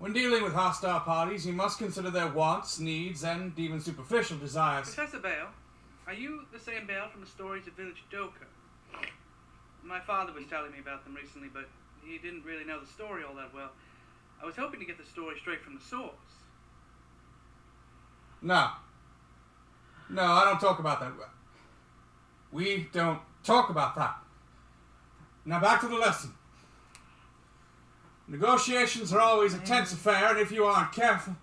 When dealing with hostile parties, you must consider their wants, needs, and even superficial desires. Professor Bale, are you the same Bale from the stories of Village Doka? My father was telling me about them recently, but he didn't really know the story all that well. I was hoping to get the story straight from the source. No, I don't talk about that. We don't talk about that. Now back to the lesson. Negotiations are always a tense affair, and if you aren't careful...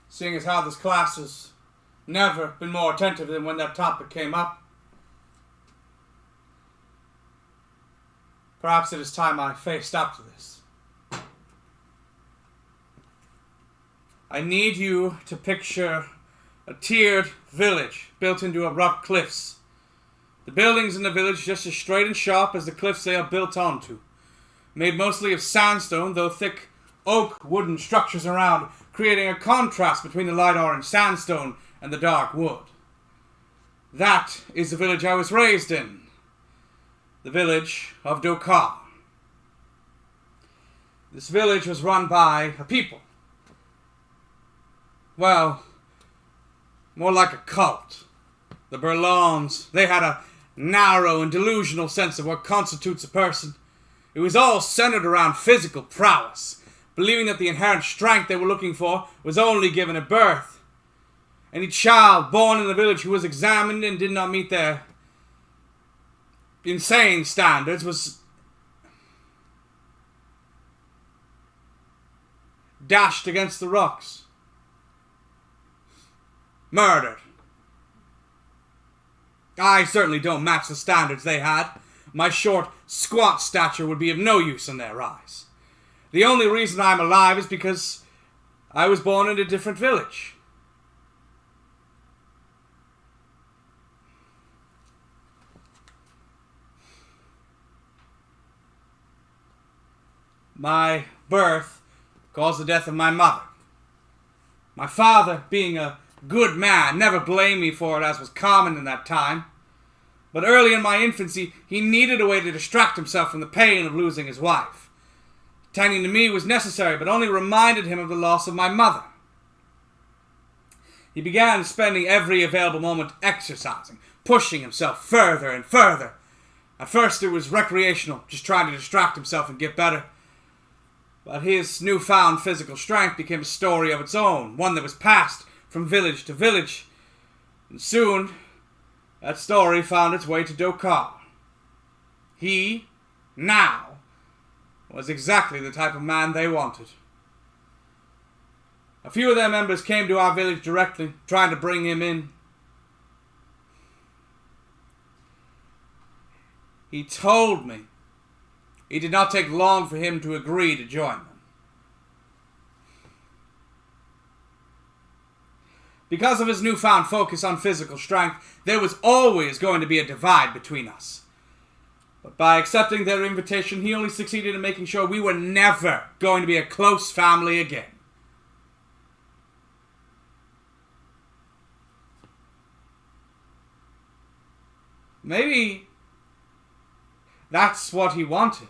Seeing as how this class has never been more attentive than when that topic came up, perhaps it is time I faced up to this. I need you to picture a tiered village built into abrupt cliffs. The buildings in the village just as straight and sharp as the cliffs they are built onto. Made mostly of sandstone, though thick oak wooden structures around, creating a contrast between the light orange sandstone and the dark wood. That is the village I was raised in. The village of Dokar. This village was run by a people. Well, more like a cult. The Burr-lohns, they had a narrow and delusional sense of what constitutes a person. It was all centered around physical prowess, believing that the inherent strength they were looking for was only given at birth. Any child born in the village who was examined and did not meet their insane standards was dashed against the rocks. Murdered. I certainly don't match the standards they had. My short, squat stature would be of no use in their eyes. The only reason I'm alive is because I was born in a different village. My birth caused the death of my mother. My father, being a good man, never blamed me for it, as was common in that time. But early in my infancy, he needed a way to distract himself from the pain of losing his wife. Tending to me was necessary, but only reminded him of the loss of my mother. He began spending every available moment exercising, pushing himself further and further. At first it was recreational, just trying to distract himself and get better. But his newfound physical strength became a story of its own, one that was passed from village to village. And soon, that story found its way to Dokar. He, now, was exactly the type of man they wanted. A few of their members came to our village directly, trying to bring him in. He told me it did not take long for him to agree to join them. Because of his newfound focus on physical strength, there was always going to be a divide between us. But by accepting their invitation, he only succeeded in making sure we were never going to be a close family again. Maybe that's what he wanted.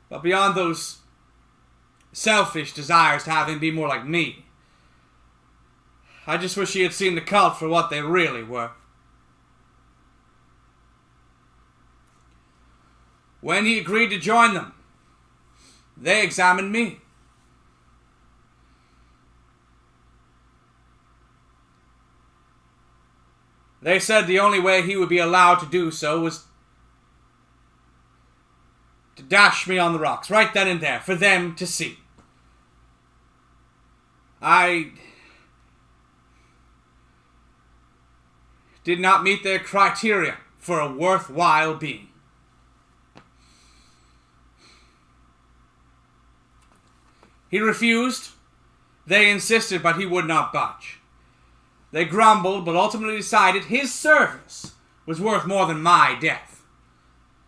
But beyond those selfish desires to have him be more like me, I just wish he had seen the cult for what they really were. When he agreed to join them, they examined me. They said the only way he would be allowed to do so was to dash me on the rocks, right then and there, for them to see. I did not meet their criteria for a worthwhile being. He refused. They insisted, but he would not budge. They grumbled, but ultimately decided his service was worth more than my death.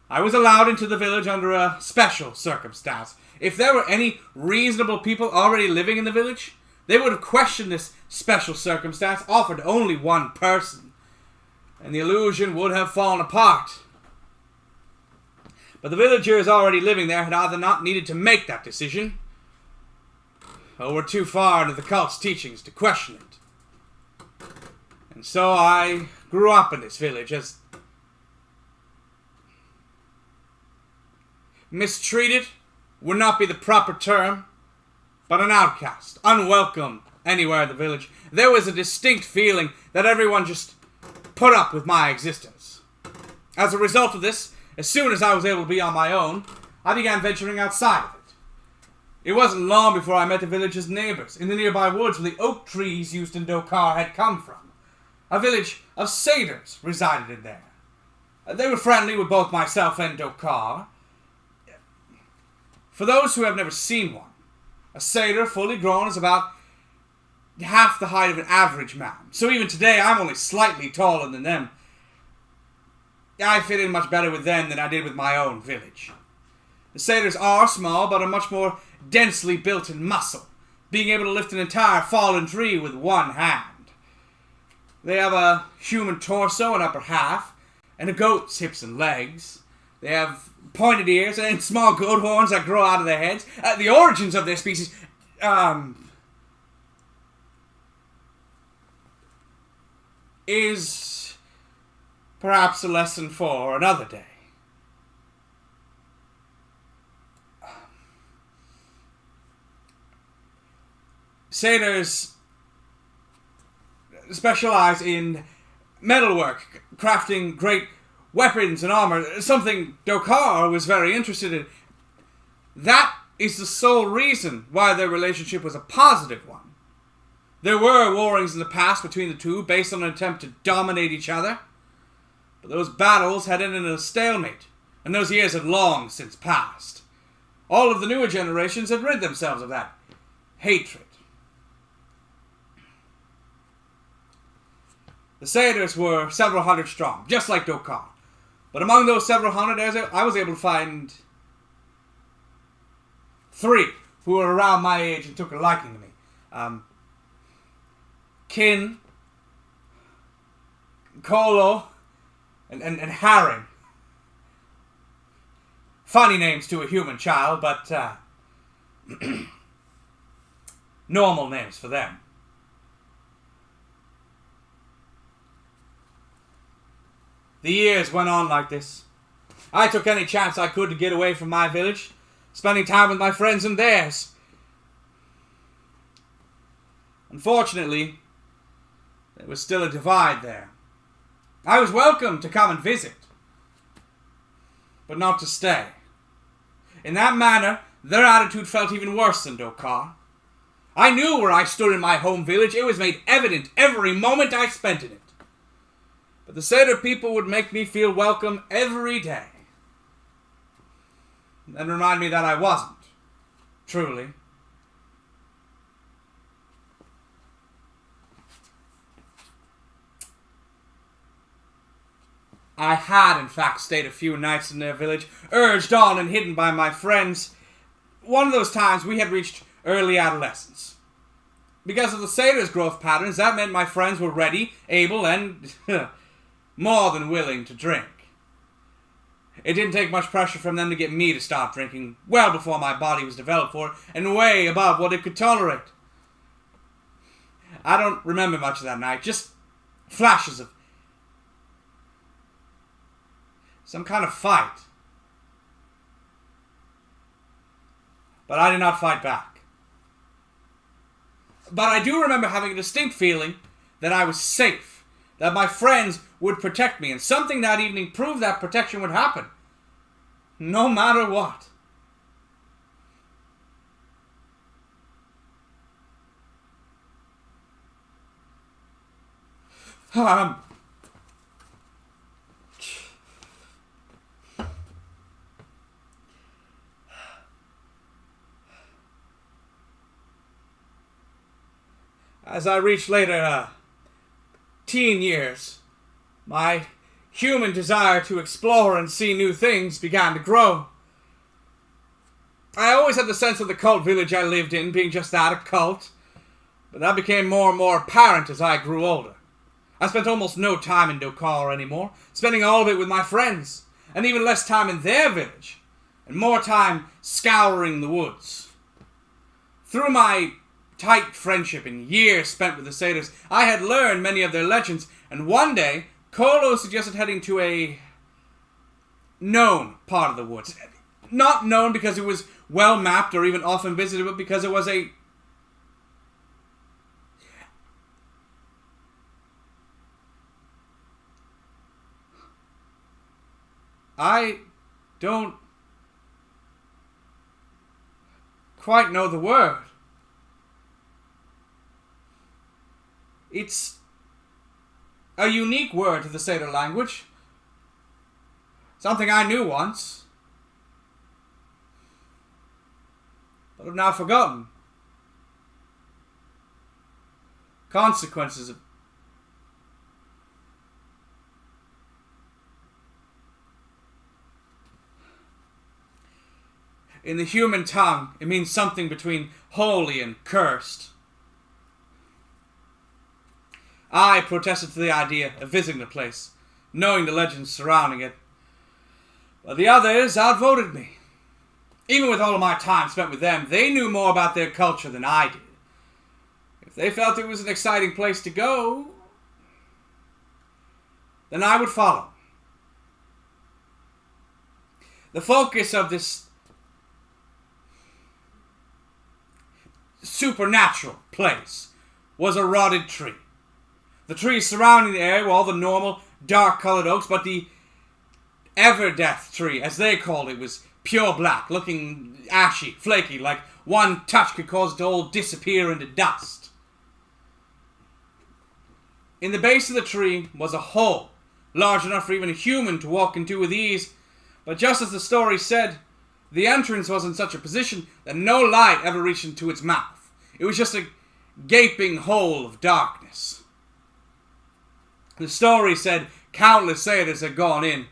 I was allowed into the village under a special circumstance. If there were any reasonable people already living in the village, they would have questioned this special circumstance offered only one person, and the illusion would have fallen apart. But the villagers already living there had either not needed to make that decision, or were too far into the cult's teachings to question it. And so I grew up in this village as mistreated would not be the proper term, but an outcast, unwelcome anywhere in the village. There was a distinct feeling that everyone just put up with my existence. As a result of this, as soon as I was able to be on my own, I began venturing outside of it. It wasn't long before I met the village's neighbors in the nearby woods where the oak trees used in Dokar had come from. A village of satyrs resided in there. They were friendly with both myself and Dokar. For those who have never seen one, a satyr fully grown is about half the height of an average man. So even today, I'm only slightly taller than them. I fit in much better with them than I did with my own village. The satyrs are small, but are much more densely built in muscle, being able to lift an entire fallen tree with one hand. They have a human torso and upper half, and a goat's hips and legs. They have pointed ears and small goat horns that grow out of their heads. The origins of their species, is perhaps a lesson for another day. Satyrs specialize in metalwork, crafting great weapons and armor, something Dokar was very interested in. That is the sole reason why their relationship was a positive one. There were warrings in the past between the two based on an attempt to dominate each other, but those battles had ended in a stalemate, and those years had long since passed. All of the newer generations had rid themselves of that hatred. The satyrs were several hundred strong, just like Dokar. But among those several hundred, I was able to find 3 who were around my age and took a liking to me. Kin, Kolo, and Haran. Funny names to a human child, but normal names for them. The years went on like this. I took any chance I could to get away from my village, spending time with my friends and theirs. Unfortunately, there was still a divide there. I was welcome to come and visit, but not to stay. In that manner, their attitude felt even worse than Dokar. I knew where I stood in my home village. It was made evident every moment I spent in it. But the Satyr people would make me feel welcome every day. And remind me that I wasn't, truly. I had, in fact, stayed a few nights in their village, urged on and hidden by my friends. One of those times we had reached early adolescence. Because of the Satyr's growth patterns, that meant my friends were ready, able, and more than willing to drink. It didn't take much pressure from them to get me to stop drinking, well before my body was developed for it, and way above what it could tolerate. I don't remember much of that night, just flashes of some kind of fight. But I did not fight back. But I do remember having a distinct feeling that I was safe, that my friends would protect me, and something that evening proved that protection would happen, no matter what. As I reached later teen years, my human desire to explore and see new things began to grow. I always had the sense of the cult village I lived in being just that, a cult, but that became more and more apparent as I grew older. I spent almost no time in Dokar anymore, spending all of it with my friends, and even less time in their village, and more time scouring the woods. Through my tight friendship and years spent with the Satyrs, I had learned many of their legends, and one day, Kolo suggested heading to a known part of the woods. Not known because it was well mapped or even often visited, but because it was a... I don't quite know the word. It's a unique word to the Satyr language. Something I knew once, but have now forgotten. Consequences of... In the human tongue, it means something between holy and cursed. I protested to the idea of visiting the place, knowing the legends surrounding it. But the others outvoted me. Even with all of my time spent with them, they knew more about their culture than I did. If they felt it was an exciting place to go, then I would follow. The focus of this supernatural place was a rotted tree. The trees surrounding the area were all the normal dark-colored oaks, but the Everdeath tree, as they called it, was pure black, looking ashy, flaky, like one touch could cause it to all disappear into dust. In the base of the tree was a hole, large enough for even a human to walk into with ease, but just as the story said, the entrance was in such a position that no light ever reached into its mouth. It was just a gaping hole of darkness. The story said countless satyrs had gone in,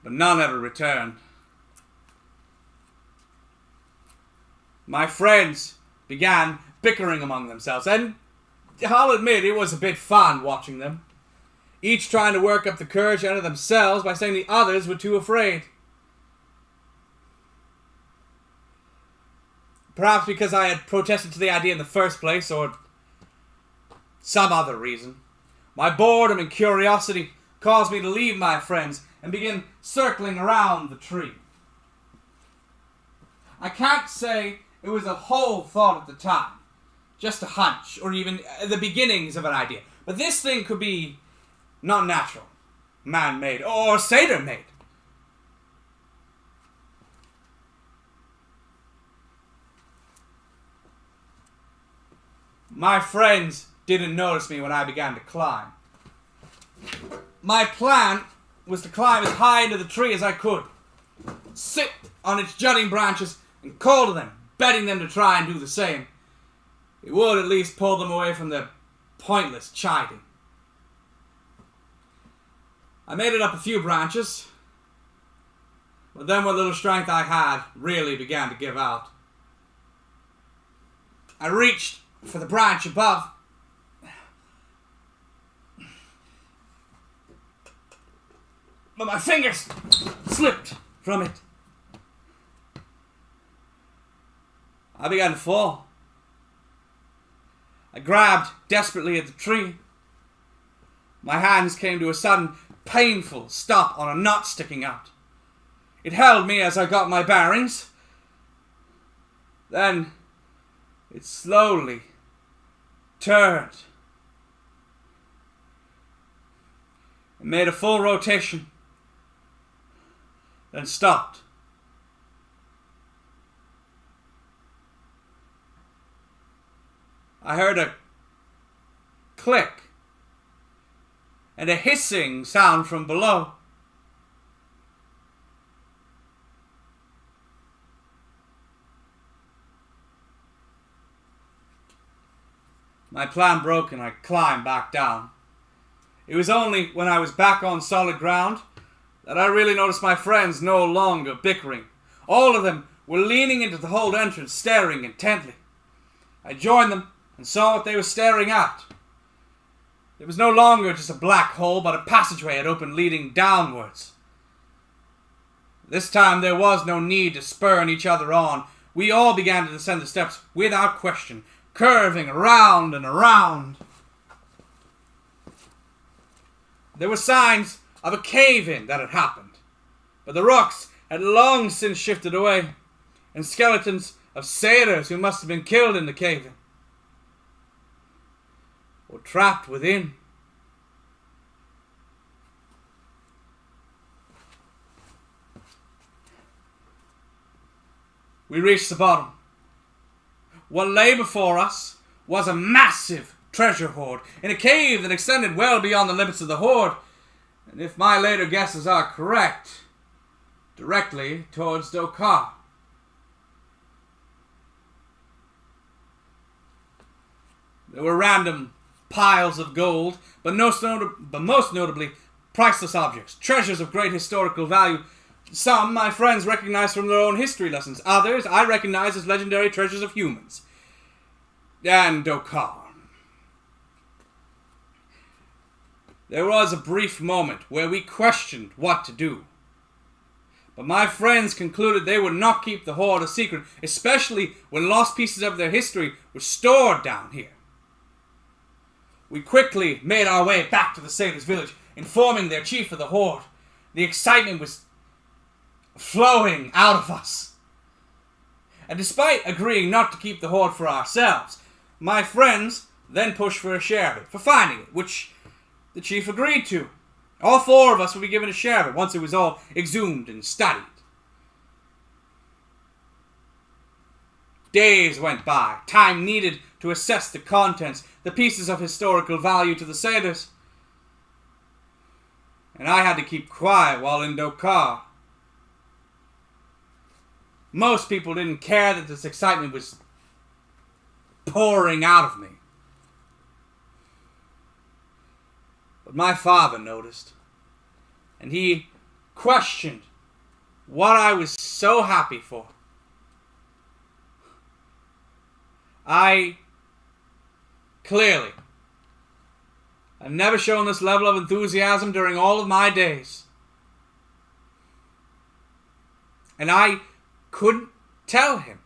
but none ever returned. My friends began bickering among themselves, and I'll admit it was a bit fun watching them, each trying to work up the courage out of themselves by saying the others were too afraid. Perhaps because I had protested to the idea in the first place, or some other reason. My boredom and curiosity caused me to leave my friends and begin circling around the tree. I can't say it was a whole thought at the time, just a hunch, or even the beginnings of an idea. But this thing could be not natural, man-made, or Satyr-made. My friends didn't notice me when I began to climb. My plan was to climb as high into the tree as I could, sit on its jutting branches and call to them, begging them to try and do the same. It would at least pull them away from their pointless chiding. I made it up a few branches, but then what little strength I had really began to give out. I reached for the branch above, but my fingers slipped from it. I began to fall. I grabbed desperately at the tree. My hands came to a sudden, painful stop on a knot sticking out. It held me as I got my bearings. Then it slowly turned and made a full rotation, then stopped. I heard a click and a hissing sound from below. My plan broke and I climbed back down. It was only when I was back on solid ground that I really noticed my friends no longer bickering. All of them were leaning into the hold entrance, staring intently. I joined them and saw what they were staring at. It was no longer just a black hole, but a passageway had opened leading downwards. This time there was no need to spur each other on. We all began to descend the steps without question, curving around and around. There were signs of a cave-in that had happened, but the rocks had long since shifted away, and skeletons of satyrs who must have been killed in the cave-in were trapped within. We reached the bottom. What lay before us was a massive treasure hoard in a cave that extended well beyond the limits of the hoard, and if my later guesses are correct, directly towards Dokar. There were random piles of gold, but most notably priceless objects, treasures of great historical value. Some my friends recognized from their own history lessons. Others I recognized as legendary treasures of humans. And Dokar. There was a brief moment where we questioned what to do. But my friends concluded they would not keep the hoard a secret, especially when lost pieces of their history were stored down here. We quickly made our way back to the Satyr's village, informing their chief of the hoard. The excitement was flowing out of us. And despite agreeing not to keep the hoard for ourselves, my friends then pushed for a share of it, for finding it, which the chief agreed to. All four of us would be given a share of it once it was all exhumed and studied. Days went by, time needed to assess the contents, the pieces of historical value to the satyrs. And I had to keep quiet while in Dokar. Most people didn't care that this excitement was pouring out of me. But my father noticed, and he questioned what I was so happy for. I've never shown this level of enthusiasm during all of my days. And I couldn't tell him.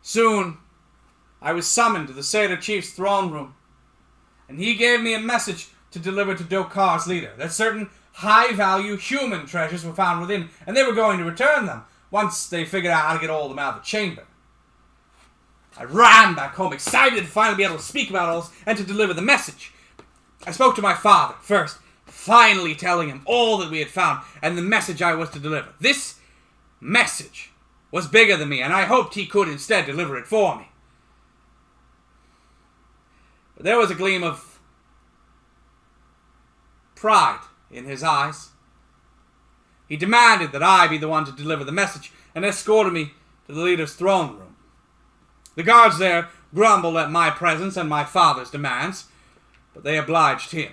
Soon, I was summoned to the Satyr Chief's throne room, and he gave me a message to deliver to Dokar's leader, that certain high-value human treasures were found within, and they were going to return them once they figured out how to get all of them out of the chamber. I ran back home, excited to finally be able to speak about all this and to deliver the message. I spoke to my father first, finally telling him all that we had found and the message I was to deliver. This message was bigger than me, and I hoped he could instead deliver it for me. But there was a gleam of pride in his eyes. He demanded that I be the one to deliver the message and escorted me to the leader's throne room. The guards there grumbled at my presence and my father's demands, but they obliged him.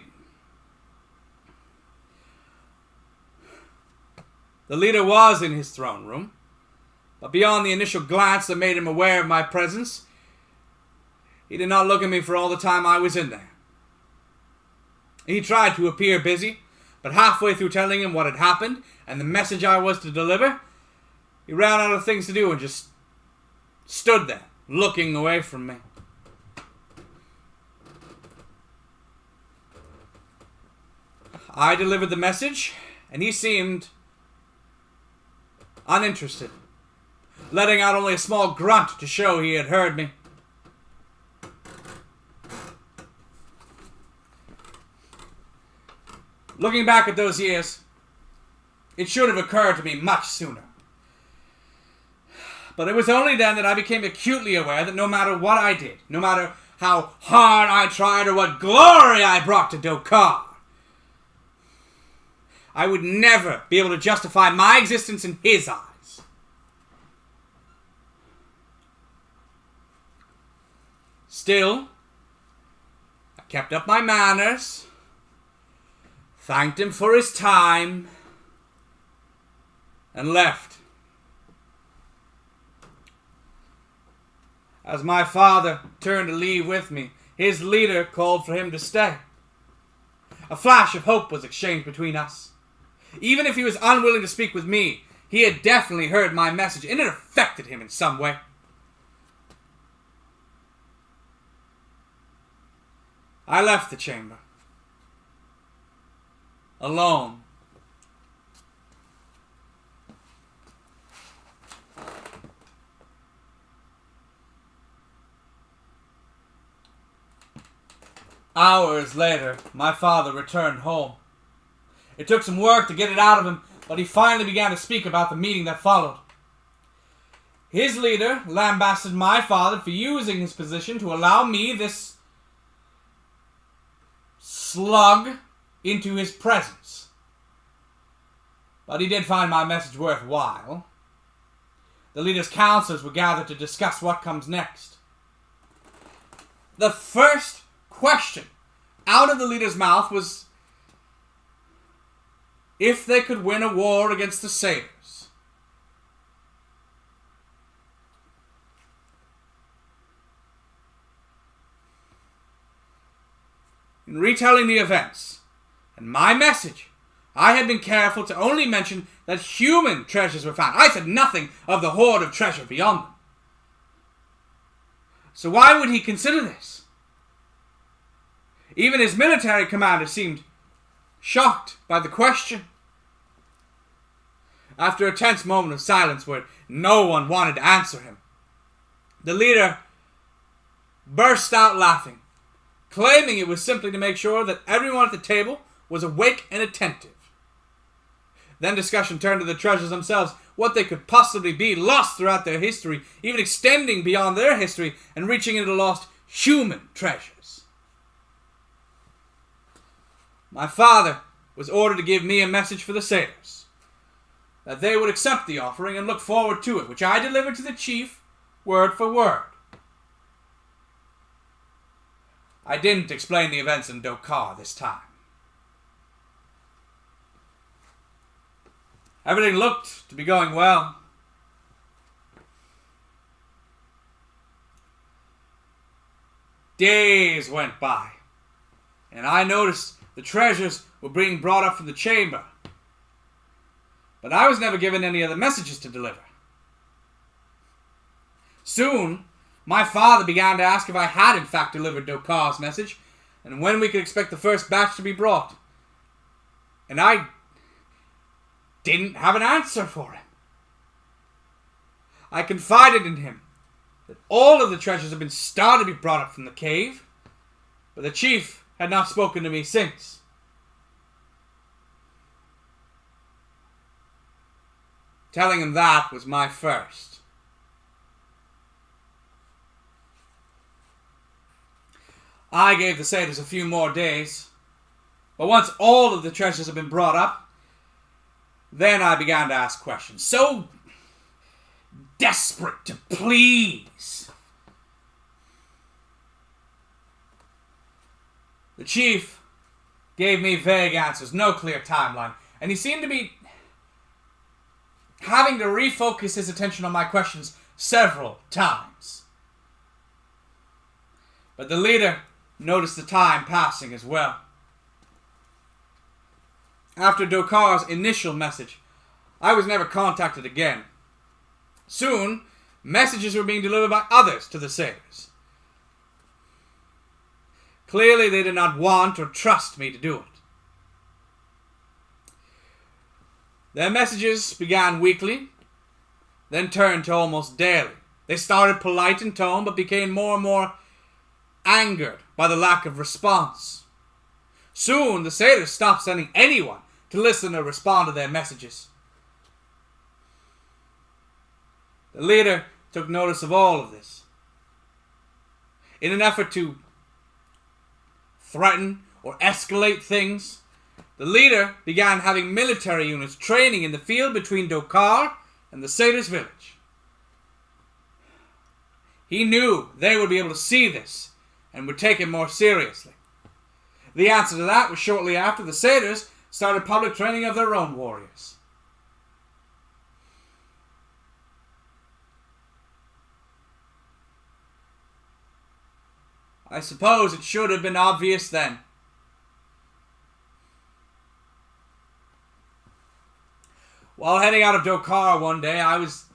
The leader was in his throne room, but beyond the initial glance that made him aware of my presence, he did not look at me for all the time I was in there. He tried to appear busy, but halfway through telling him what had happened and the message I was to deliver, he ran out of things to do and just stood there, looking away from me. I delivered the message, and he seemed uninterested, letting out only a small grunt to show he had heard me. Looking back at those years, it should have occurred to me much sooner. But it was only then that I became acutely aware that no matter what I did, no matter how hard I tried or what glory I brought to Dokar, I would never be able to justify my existence in his eyes. Still, I kept up my manners, thanked him for his time, and left. As my father turned to leave with me, his leader called for him to stay. A flash of hope was exchanged between us. Even if he was unwilling to speak with me, he had definitely heard my message, and it affected him in some way. I left the chamber. Alone. Hours later, my father returned home. It took some work to get it out of him, but he finally began to speak about the meeting that followed. His leader lambasted my father for using his position to allow me, this slug, into his presence. But he did find my message worthwhile. The leader's counselors were gathered to discuss what comes next. The first question out of the leader's mouth was if they could win a war against the Satyrs. In retelling the events and my message, I had been careful to only mention that human treasures were found. I said nothing of the hoard of treasure beyond them. So why would he consider this? Even his military commander seemed shocked by the question. After a tense moment of silence where no one wanted to answer him, the leader burst out laughing, claiming it was simply to make sure that everyone at the table was awake and attentive. Then discussion turned to the treasures themselves, what they could possibly be, lost throughout their history, even extending beyond their history and reaching into lost human treasures. My father was ordered to give me a message for the Satyrs, that they would accept the offering and look forward to it, which I delivered to the chief, word for word. I didn't explain the events in Dokar this time. Everything looked to be going well. Days went by, and I noticed the treasures were being brought up from the chamber. But I was never given any other messages to deliver. Soon, my father began to ask if I had in fact delivered Dokar's message, and when we could expect the first batch to be brought. And I didn't have an answer for him. I confided in him that all of the treasures had been started to be brought up from the cave, but the chief had not spoken to me since. Telling him that was my first. I gave the Satyrs a few more days, but once all of the treasures had been brought up, then I began to ask questions, so desperate to please. The chief gave me vague answers, no clear timeline, and he seemed to be having to refocus his attention on my questions several times. But the leader noticed the time passing as well. After Dokar's initial message, I was never contacted again. Soon, messages were being delivered by others to the Satyrs. Clearly, they did not want or trust me to do it. Their messages began weekly, then turned to almost daily. They started polite in tone, but became more and more angered by the lack of response. Soon, the Satyrs stopped sending anyone to listen or respond to their messages. The leader took notice of all of this. In an effort to threaten or escalate things, the leader began having military units training in the field between Dokar and the Satyrs' village. He knew they would be able to see this and would take it more seriously. The answer to that was shortly after the Satyrs started public training of their own warriors. I suppose it should have been obvious then. While heading out of Dokar one day, I was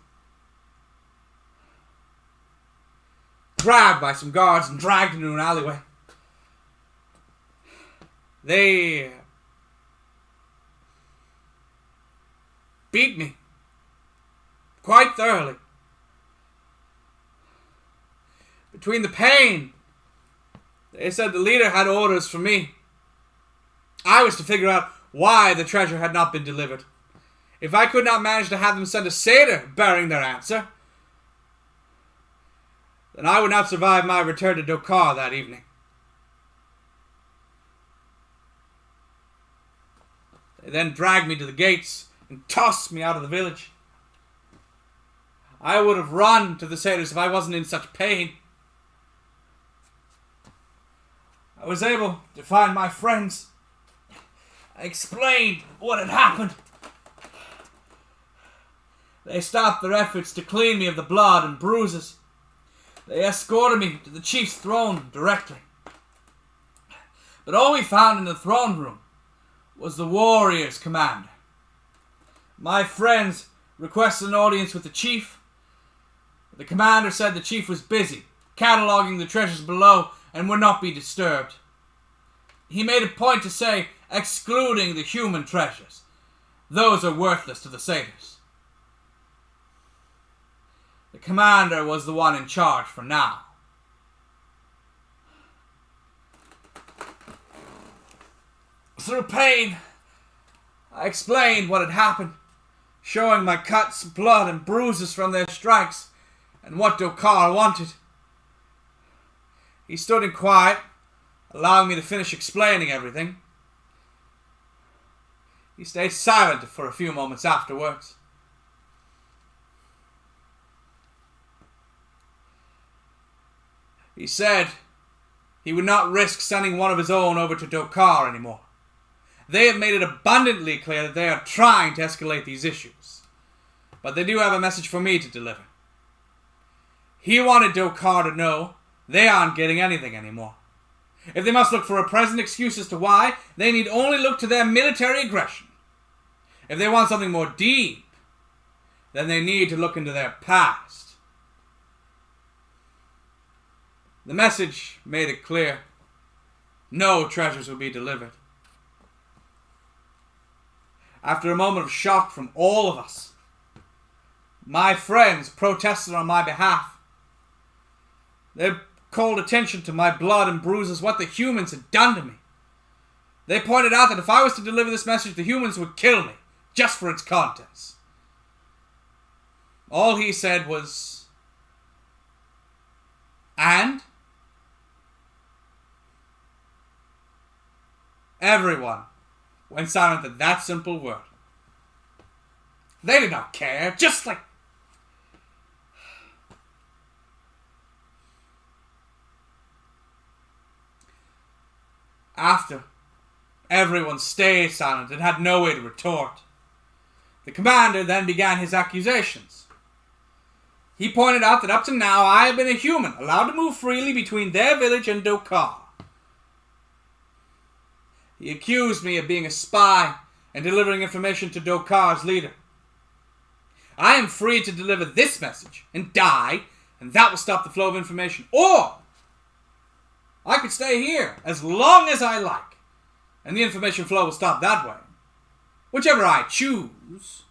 grabbed by some guards and dragged into an alleyway. They beat me quite thoroughly. Between the pain, they said the leader had orders for me. I was to figure out why the treasure had not been delivered. If I could not manage to have them send a satyr bearing their answer, then I would not survive my return to Dokar that evening. They then dragged me to the gates and tossed me out of the village. I would have run to the satyrs if I wasn't in such pain. I was able to find my friends. I explained what had happened. They stopped their efforts to clean me of the blood and bruises. They escorted me to the chief's throne directly. But all we found in the throne room was the warrior's commander. My friends requested an audience with the chief. The commander said the chief was busy, cataloging the treasures below and would not be disturbed. He made a point to say, excluding the human treasures. Those are worthless to the satyrs. The commander was the one in charge for now. Through pain, I explained what had happened, showing my cuts, blood, and bruises from their strikes, and what Dokar wanted. He stood in quiet, allowing me to finish explaining everything. He stayed silent for a few moments afterwards. He said he would not risk sending one of his own over to Dokar anymore. They have made it abundantly clear that they are trying to escalate these issues. But they do have a message for me to deliver. He wanted Dokar to know they aren't getting anything anymore. If they must look for a present excuse as to why, they need only look to their military aggression. If they want something more deep, then they need to look into their past. The message made it clear. No treasures will be delivered. After a moment of shock from all of us, my friends protested on my behalf. They called attention to my blood and bruises, what the humans had done to me. They pointed out that if I was to deliver this message, the humans would kill me, just for its contents. All he said was, "And?" Everyone went silent at that simple word. They did not care, just like... After everyone stayed silent and had no way to retort, the commander then began his accusations. He pointed out that up to now I had been a human, allowed to move freely between their village and Dokar. He accused me of being a spy and delivering information to Dokar's leader. I am free to deliver this message and die, and that will stop the flow of information. Or I could stay here as long as I like, and the information flow will stop that way. Whichever I choose.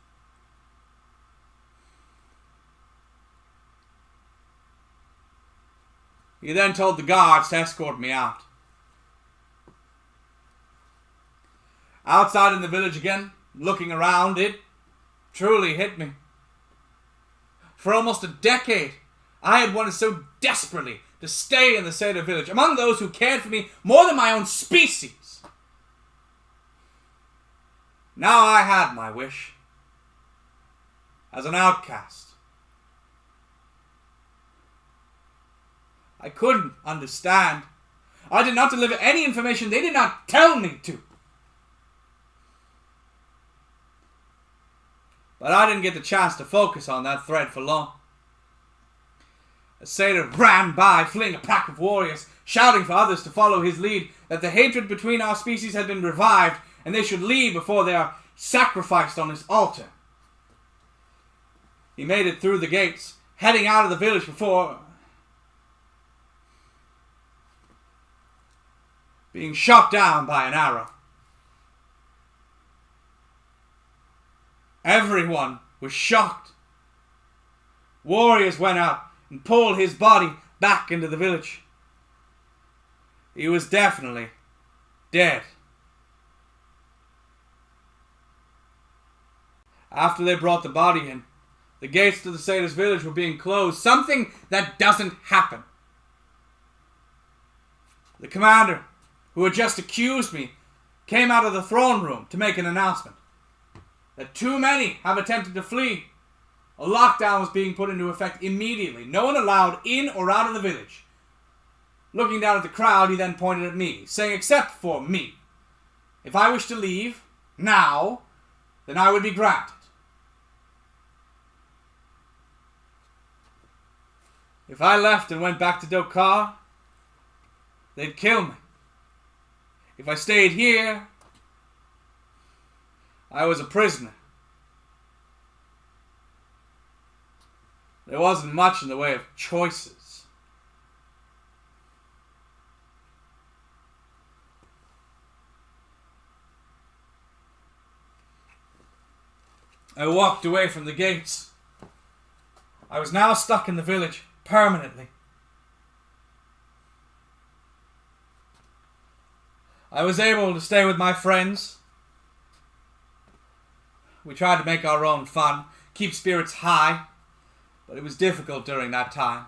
He then told the guards to escort me out. Outside in the village again, looking around, it truly hit me. For almost a decade, I had wanted so desperately to stay in the Satyr village, among those who cared for me more than my own species. Now I had my wish. As an outcast, I couldn't understand I did not deliver any information they did not tell me to. But I didn't get the chance to focus on that thread for long. A satyr ran by, fleeing a pack of warriors, shouting for others to follow his lead, that the hatred between our species had been revived, and they should leave before they are sacrificed on his altar. He made it through the gates, heading out of the village before being shot down by an arrow. Everyone was shocked. Warriors went out and pulled his body back into the village. He was definitely dead. After they brought the body in, the gates to the satyr's village were being closed, something that doesn't happen. The commander, who had just accused me, came out of the throne room to make an announcement that too many have attempted to flee. A lockdown was being put into effect immediately. No one allowed in or out of the village. Looking down at the crowd, he then pointed at me, saying, except for me, if I wish to leave now, then I would be granted. If I left and went back to Dokar, they'd kill me. If I stayed here, I was a prisoner. There wasn't much in the way of choices. I walked away from the gates. I was now stuck in the village permanently. I was able to stay with my friends. We tried to make our own fun, keep spirits high, but it was difficult during that time.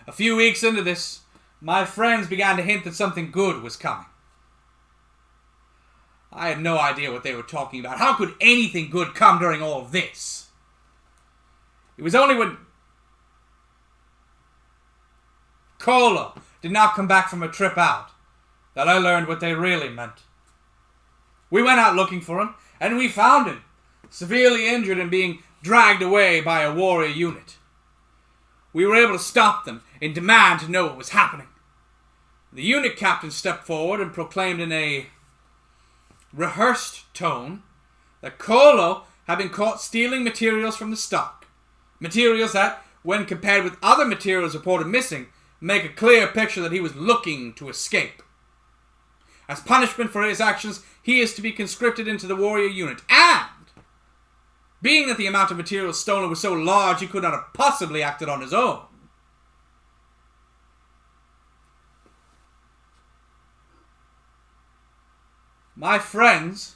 A few weeks into this, my friends began to hint that something good was coming. I had no idea what they were talking about. How could anything good come during all of this? It was only when Kolo did not come back from a trip out that I learned what they really meant. We went out looking for him, and we found him, severely injured and being dragged away by a warrior unit. We were able to stop them and demand to know what was happening. The unit captain stepped forward and proclaimed in a rehearsed tone that Kolo had been caught stealing materials from the stock. Materials that, when compared with other materials reported missing, make a clear picture that he was looking to escape. As punishment for his actions, he is to be conscripted into the warrior unit, and being that the amount of material stolen was so large he could not have possibly acted on his own, my friends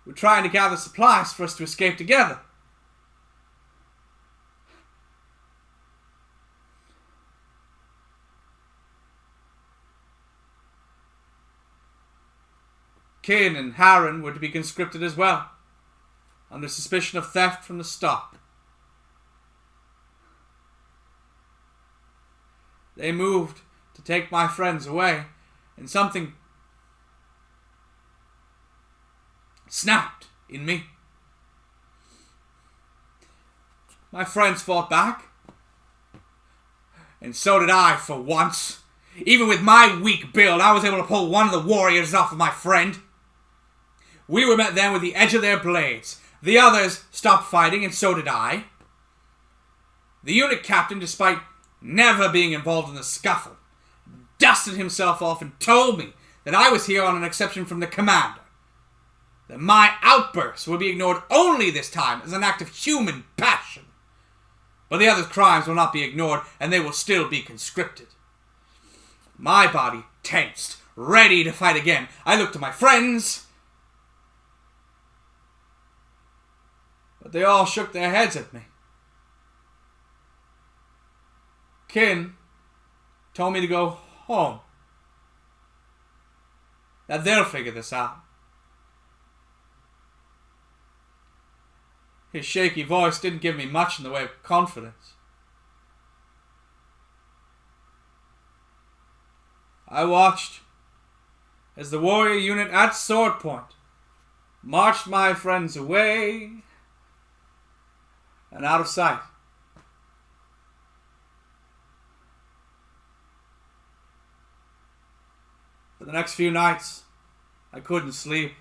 were trying to gather supplies for us to escape together. Kin and Harren were to be conscripted as well, under suspicion of theft from the stock. They moved to take my friends away, and something snapped in me. My friends fought back, and so did I for once. Even with my weak build, I was able to pull one of the warriors off of my friend. We were met then with the edge of their blades. The others stopped fighting, and so did I. The unit captain, despite never being involved in the scuffle, dusted himself off and told me that I was here on an exception from the commander. That my outbursts will be ignored only this time as an act of human passion. But the other's crimes will not be ignored, and they will still be conscripted. My body tensed, ready to fight again. I looked to my friends, but they all shook their heads at me. Kin told me to go home. That they'll figure this out. His shaky voice didn't give me much in the way of confidence. I watched as the warrior unit at sword point marched my friends away and out of sight. For the next few nights, I couldn't sleep,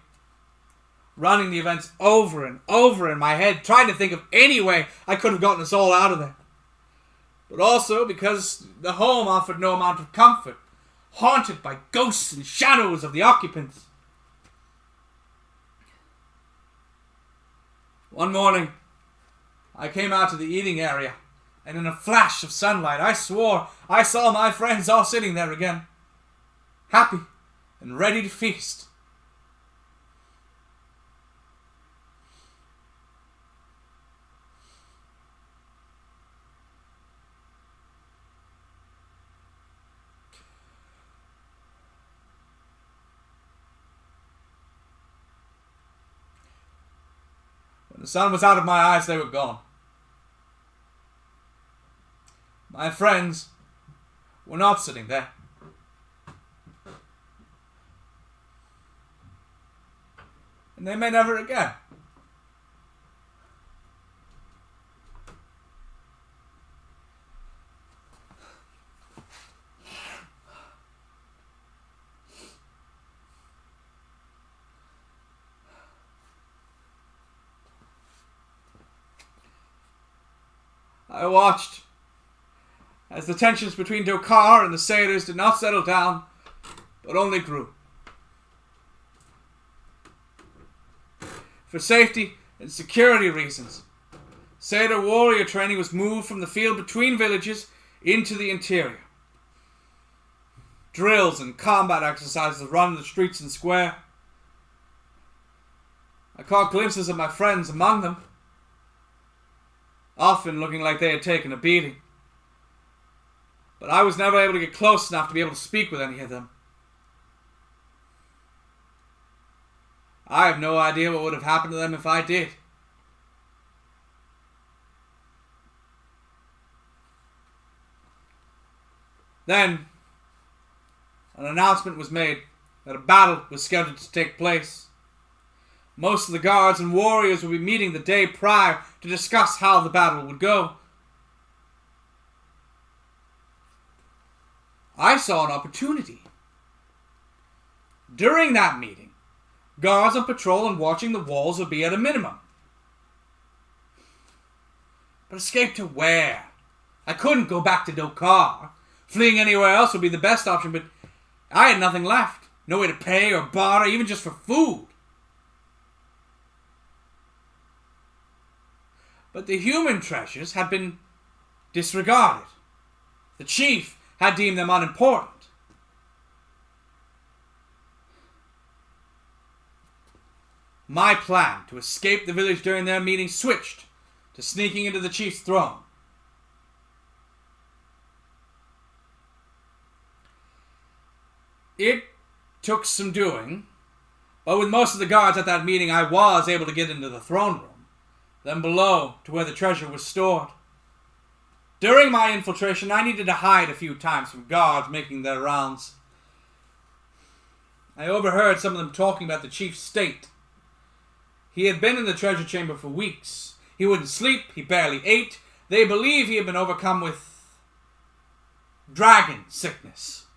running the events over and over in my head, trying to think of any way I could have gotten us all out of there. But also because the home offered no amount of comfort, haunted by ghosts and shadows of the occupants. One morning, I came out to the eating area, and in a flash of sunlight, I swore I saw my friends all sitting there again, happy and ready to feast. When the sun was out of my eyes, they were gone. My friends were not sitting there. And they may never again. I watched as the tensions between Dokar and the sailors did not settle down, but only grew. For safety and security reasons, Satyr warrior training was moved from the field between villages into the interior. Drills and combat exercises run the streets and square. I caught glimpses of my friends among them, often looking like they had taken a beating. But I was never able to get close enough to be able to speak with any of them. I have no idea what would have happened to them if I did. Then, an announcement was made that a battle was scheduled to take place. Most of the guards and warriors would be meeting the day prior to discuss how the battle would go. I saw an opportunity. During that meeting, guards on patrol and watching the walls would be at a minimum. But escape to where? I couldn't go back to Dokar. Fleeing anywhere else would be the best option, but I had nothing left. No way to pay or barter, even just for food. But the human treasures had been disregarded. The chief had deemed them unimportant. My plan to escape the village during their meeting switched to sneaking into the chief's throne. It took some doing, but with most of the guards at that meeting, I was able to get into the throne room, then below to where the treasure was stored. During my infiltration, I needed to hide a few times from guards making their rounds. I overheard some of them talking about the chief's state. He had been in the treasure chamber for weeks. He wouldn't sleep, he barely ate. They believe he had been overcome with dragon sickness.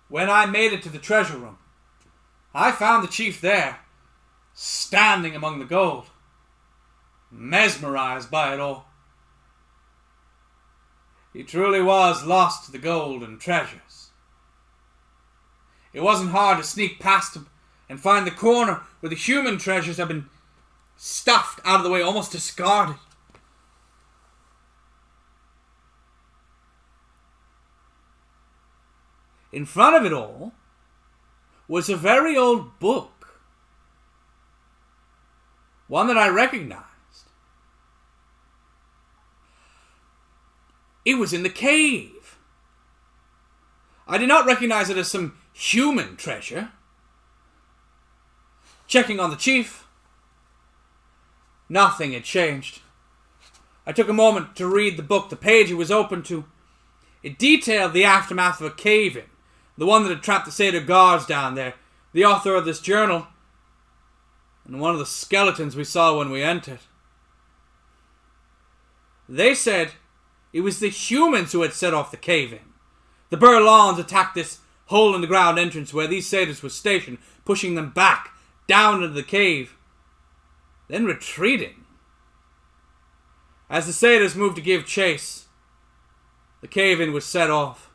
When I made it to the treasure room, I found the chief there, standing among the gold, mesmerized by it all. He truly was lost to the gold and treasures. It wasn't hard to sneak past him and find the corner where the human treasures had been stuffed out of the way, almost discarded. In front of it all was a very old book, one that I recognized. It was in the cave. I did not recognize it as some human treasure. Checking on the chief, nothing had changed. I took a moment to read the book. The page it was open to. It detailed the aftermath of a cave-in, the one that had trapped the Satyr guards down there, the author of this journal, and one of the skeletons we saw when we entered. They said it was the humans who had set off the cave-in. The Burr-lohns attacked this hole-in-the-ground entrance where these satyrs were stationed, pushing them back down into the cave, then retreating. As the satyrs moved to give chase, the cave-in was set off.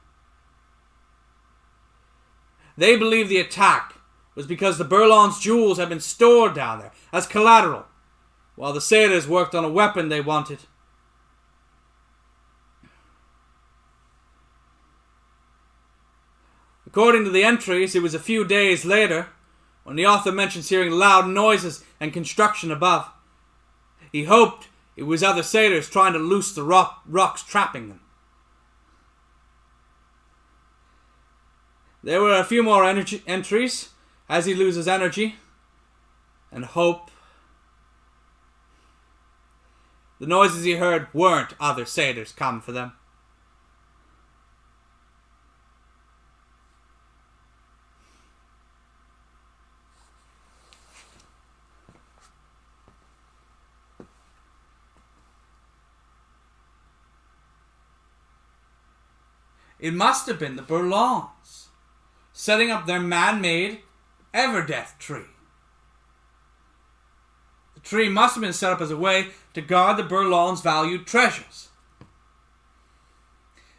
They believed the attack was because the Burr-lohns' jewels had been stored down there as collateral, while the satyrs worked on a weapon they wanted. According to the entries, it was a few days later when the author mentions hearing loud noises and construction above. He hoped it was other satyrs trying to loose the rocks trapping them. There were a few more entries as he loses energy and hope. The noises he heard weren't other satyrs coming for them. It must have been the Burr-lohns setting up their man-made Everdeath tree. The tree must have been set up as a way to guard the Burr-lohns' valued treasures.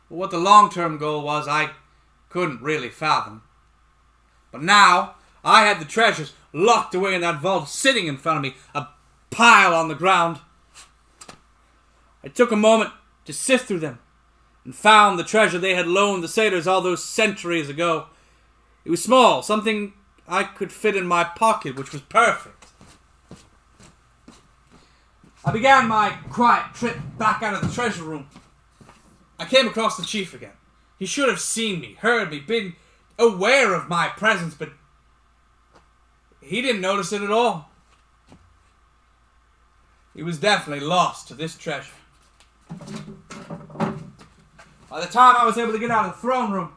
But what the long-term goal was, I couldn't really fathom. But now, I had the treasures locked away in that vault sitting in front of me, a pile on the ground. I took a moment to sift through them and found the treasure they had loaned the satyrs all those centuries ago. It was small, something I could fit in my pocket, which was perfect. I began my quiet trip back out of the treasure room. I came across the chief again. He should have seen me, heard me, been aware of my presence, but he didn't notice it at all. He was definitely lost to this treasure. By the time I was able to get out of the throne room,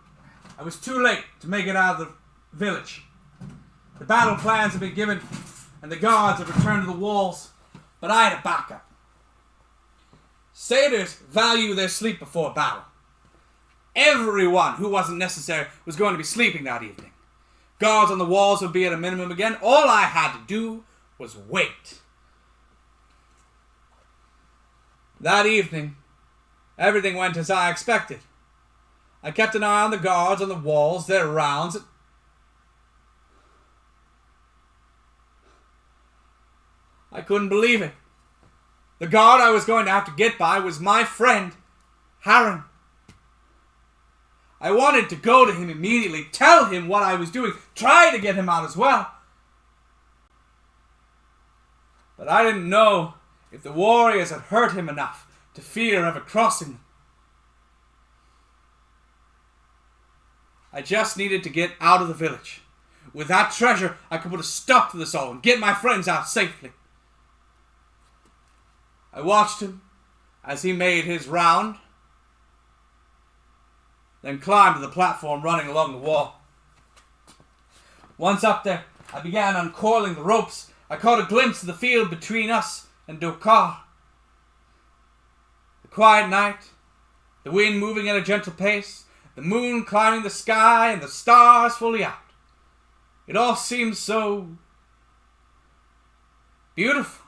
I was too late to make it out of the village. The battle plans had been given, and the guards had returned to the walls, but I had a backup. Satyrs value their sleep before battle. Everyone who wasn't necessary was going to be sleeping that evening. Guards on the walls would be at a minimum again. All I had to do was wait. That evening, everything went as I expected. I kept an eye on the guards on the walls, their rounds. I couldn't believe it. The guard I was going to have to get by was my friend, Harren. I wanted to go to him immediately, tell him what I was doing, try to get him out as well. But I didn't know if the warriors had hurt him enough to fear ever crossing them. I just needed to get out of the village. With that treasure, I could put a stop to this all and get my friends out safely. I watched him as he made his round, then climbed to the platform running along the wall. Once up there, I began uncoiling the ropes. I caught a glimpse of the field between us and Dokar. The quiet night, the wind moving at a gentle pace, the moon climbing the sky, and the stars fully out. It all seemed so beautiful.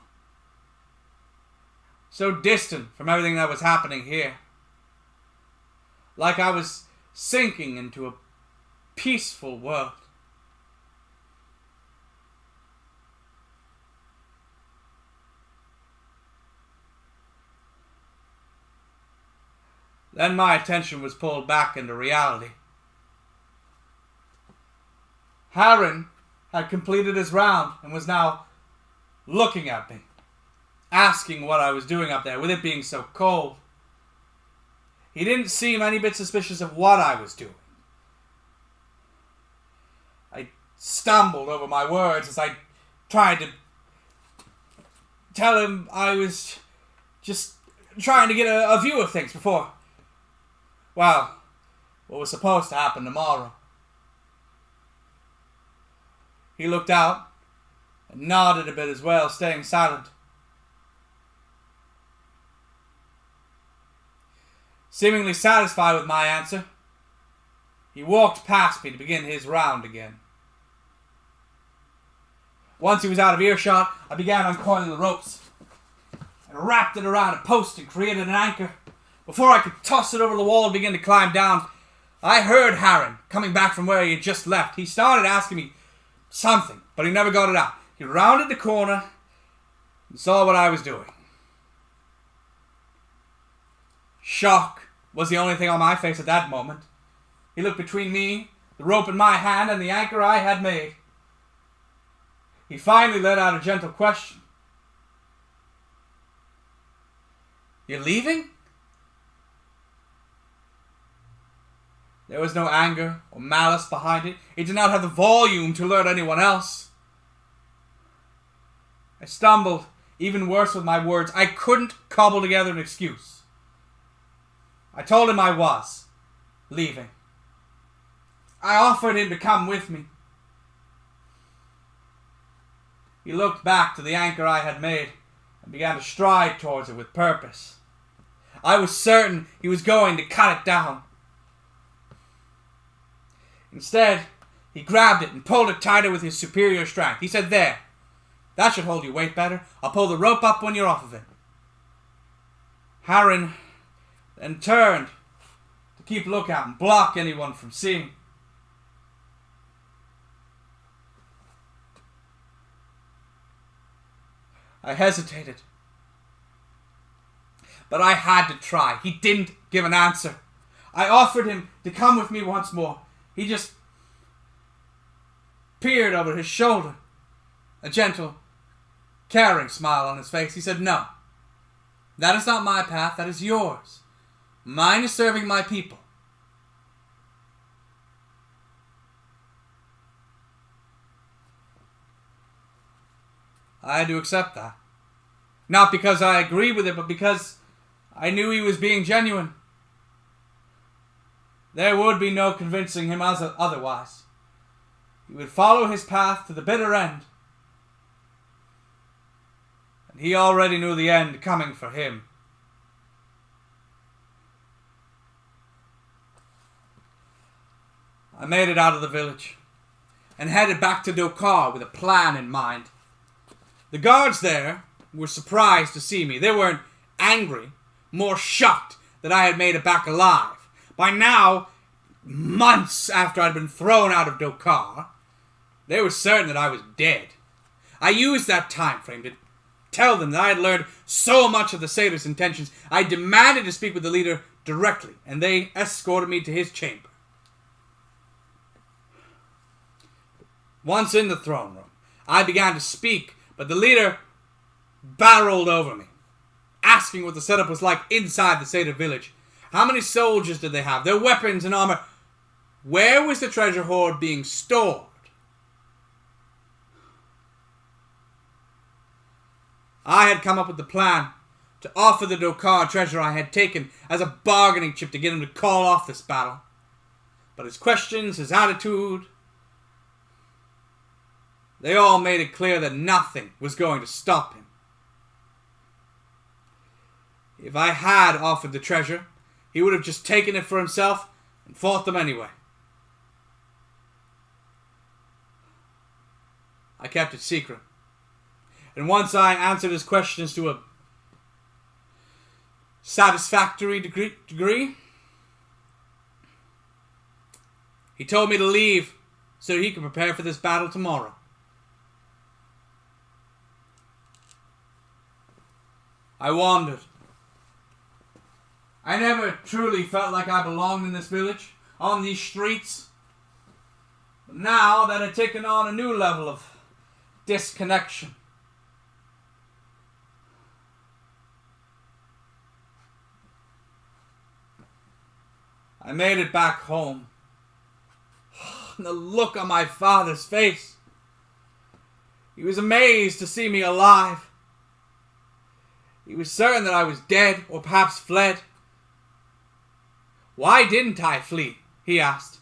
So distant from everything that was happening here. Like I was sinking into a peaceful world. Then my attention was pulled back into reality. Harren had completed his round and was now looking at me, asking what I was doing up there, with it being so cold. He didn't seem any bit suspicious of what I was doing. I stumbled over my words as I tried to tell him I was just trying to get a view of things before Well, what was supposed to happen tomorrow. He looked out and nodded a bit as well, staying silent. Seemingly satisfied with my answer, he walked past me to begin his round again. Once he was out of earshot, I began uncoiling the ropes and wrapped it around a post and created an anchor. Before I could toss it over the wall and begin to climb down, I heard Harren coming back from where he had just left. He started asking me something, but he never got it out. He rounded the corner and saw what I was doing. Shock was the only thing on my face at that moment. He looked between me, the rope in my hand, and the anchor I had made. He finally let out a gentle question. "You're leaving?" There was no anger or malice behind it. It did not have the volume to alert anyone else. I stumbled, even worse with my words. I couldn't cobble together an excuse. I told him I was leaving. I offered him to come with me. He looked back to the anchor I had made and began to stride towards it with purpose. I was certain he was going to cut it down. Instead, he grabbed it and pulled it tighter with his superior strength. He said, "There, that should hold your weight better. I'll pull the rope up when you're off of it." Harren then turned to keep lookout and block anyone from seeing. I hesitated, but I had to try. He didn't give an answer. I offered him to come with me once more. He just peered over his shoulder, a gentle, caring smile on his face. He said, "No, that is not my path, that is yours. Mine is serving my people." I had to accept that. Not because I agreed with it, but because I knew he was being genuine. There would be no convincing him otherwise. He would follow his path to the bitter end. And he already knew the end coming for him. I made it out of the village and headed back to Dokar with a plan in mind. The guards there were surprised to see me. They weren't angry, more shocked that I had made it back alive. By now, months after I'd been thrown out of Dokar, they were certain that I was dead. I used that time frame to tell them that I had learned so much of the Satyr's intentions. I demanded to speak with the leader directly, and they escorted me to his chamber. Once in the throne room, I began to speak, but the leader barreled over me, asking what the setup was like inside the Satyr village. How many soldiers did they have? Their weapons and armor. Where was the treasure hoard being stored? I had come up with the plan to offer the Dokar treasure I had taken as a bargaining chip to get him to call off this battle. But his questions, his attitude, they all made it clear that nothing was going to stop him. If I had offered the treasure, he would have just taken it for himself and fought them anyway. I kept it secret. And once I answered his questions to a satisfactory degree, he told me to leave so he could prepare for this battle tomorrow. I wandered. I never truly felt like I belonged in this village, on these streets. But now that had taken on a new level of disconnection. I made it back home. And the look on my father's face. He was amazed to see me alive. He was certain that I was dead or perhaps fled. Why didn't I flee? He asked.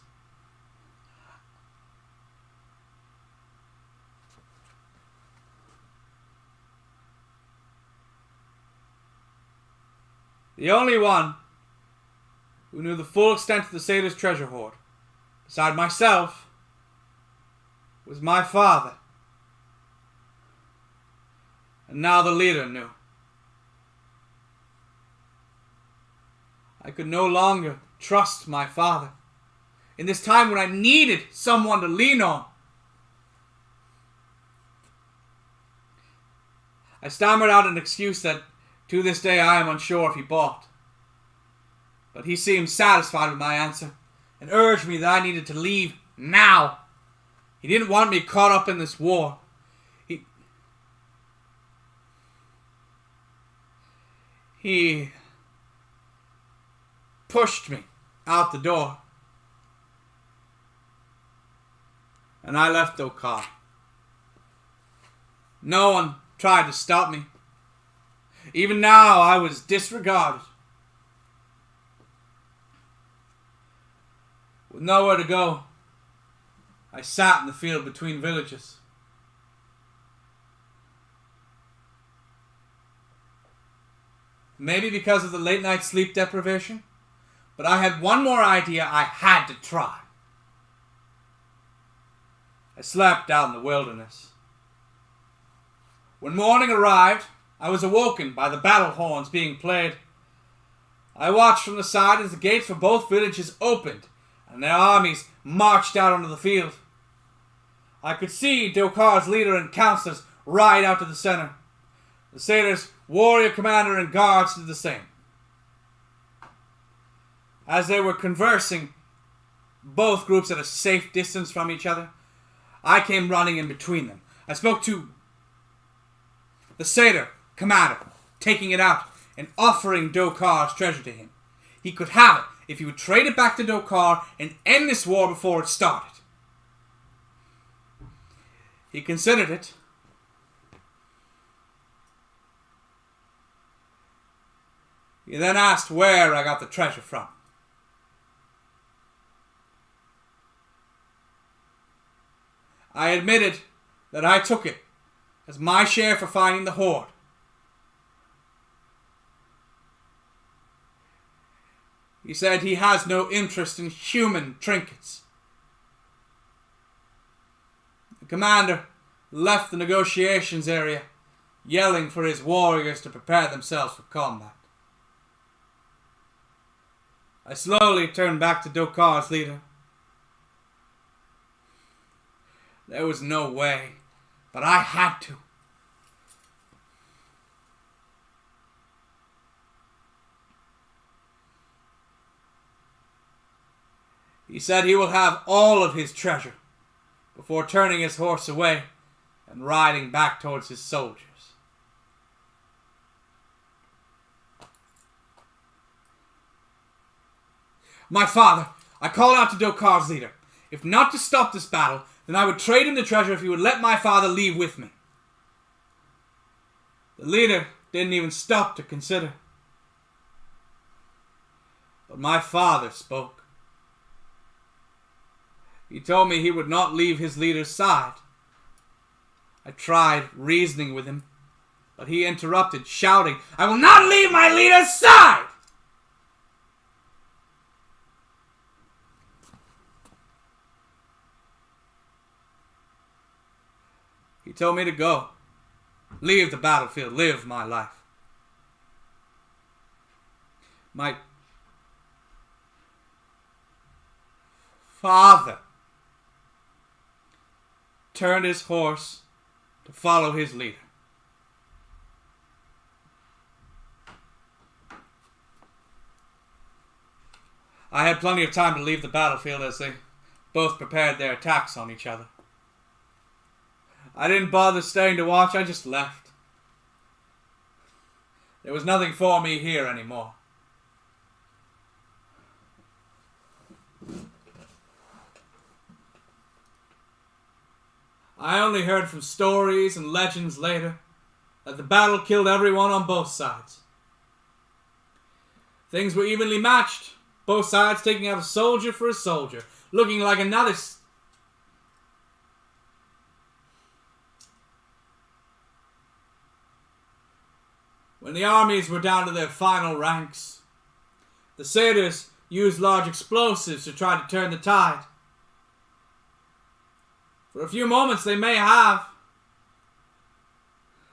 The only one who knew the full extent of the Satyr's treasure hoard, beside myself, was my father. And now the leader knew. I could no longer trust my father in this time when I needed someone to lean on. I stammered out an excuse that to this day I am unsure if he bought. But he seemed satisfied with my answer and urged me that I needed to leave now. He didn't want me caught up in this war. He pushed me out the door. And I left Dokar. No one tried to stop me. Even now I was disregarded. With nowhere to go, I sat in the field between villages. Maybe because of the late night sleep deprivation, but I had one more idea I had to try. I slept out in the wilderness. When morning arrived, I was awoken by the battle horns being played. I watched from the side as the gates for both villages opened and their armies marched out onto the field. I could see Dokar's leader and counselors ride out to the center. The Satyr's warrior commander and guards did the same. As they were conversing, both groups at a safe distance from each other, I came running in between them. I spoke to the Satyr commander, taking it out and offering Dokar's treasure to him. He could have it if he would trade it back to Dokar and end this war before it started. He considered it. He then asked where I got the treasure from. I admitted that I took it as my share for finding the hoard. He said he has no interest in human trinkets. The commander left the negotiations area, yelling for his warriors to prepare themselves for combat. I slowly turned back to Dokar's leader. There was no way, but I had to. He said he will have all of his treasure before turning his horse away and riding back towards his soldiers. My father, I called out to Dokar's leader. If not to stop this battle, then I would trade him the treasure if he would let my father leave with me. The leader didn't even stop to consider. But my father spoke. He told me he would not leave his leader's side. I tried reasoning with him, but he interrupted, shouting, "I will not leave my leader's side!" He told me to go. Leave the battlefield. Live my life. My father turned his horse to follow his leader. I had plenty of time to leave the battlefield as they both prepared their attacks on each other. I didn't bother staying to watch, I just left. There was nothing for me here anymore. I only heard from stories and legends later that the battle killed everyone on both sides. Things were evenly matched. both sides taking out a soldier for a soldier, looking like another... When the armies were down to their final ranks, the Satyrs used large explosives to try to turn the tide. For a few moments they may have,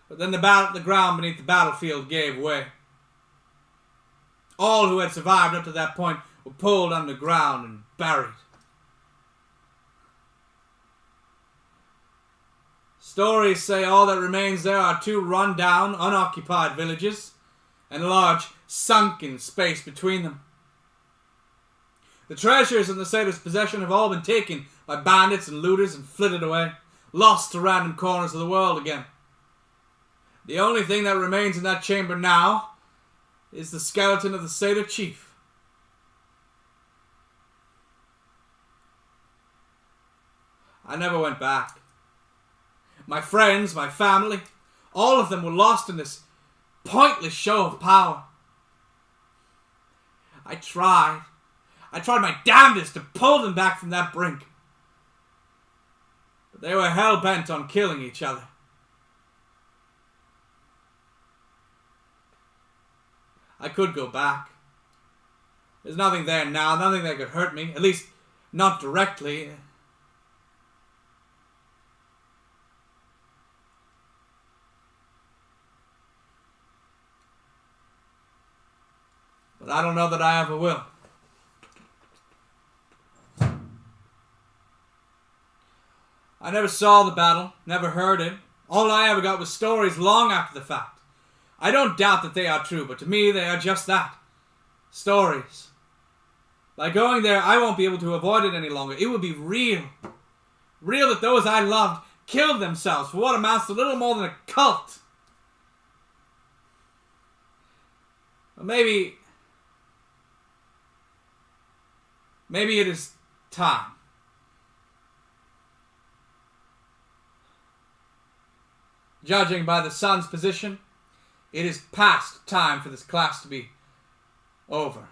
but then the ground beneath the battlefield gave way. All who had survived up to that point were pulled underground and buried. Stories say all that remains there are 2 run-down, unoccupied villages, and a large, sunken space between them. The treasures in the Satyr's possession have all been taken by bandits and looters and flitted away, lost to random corners of the world again. The only thing that remains in that chamber now is the skeleton of the Satyr chief. I never went back. My friends, my family, all of them were lost in this pointless show of power. I tried my damnedest to pull them back from that brink. But they were hell-bent on killing each other. I could go back. There's nothing there now, nothing that could hurt me, at least not directly. But I don't know that I ever will. I never saw the battle, never heard it. All I ever got was stories long after the fact. I don't doubt that they are true, but to me they are just that. Stories. By going there, I won't be able to avoid it any longer. It will be real. Real that those I loved killed themselves for what amounts to little more than a cult. Or maybe it is time. Judging by the sun's position, it is past time for this class to be over.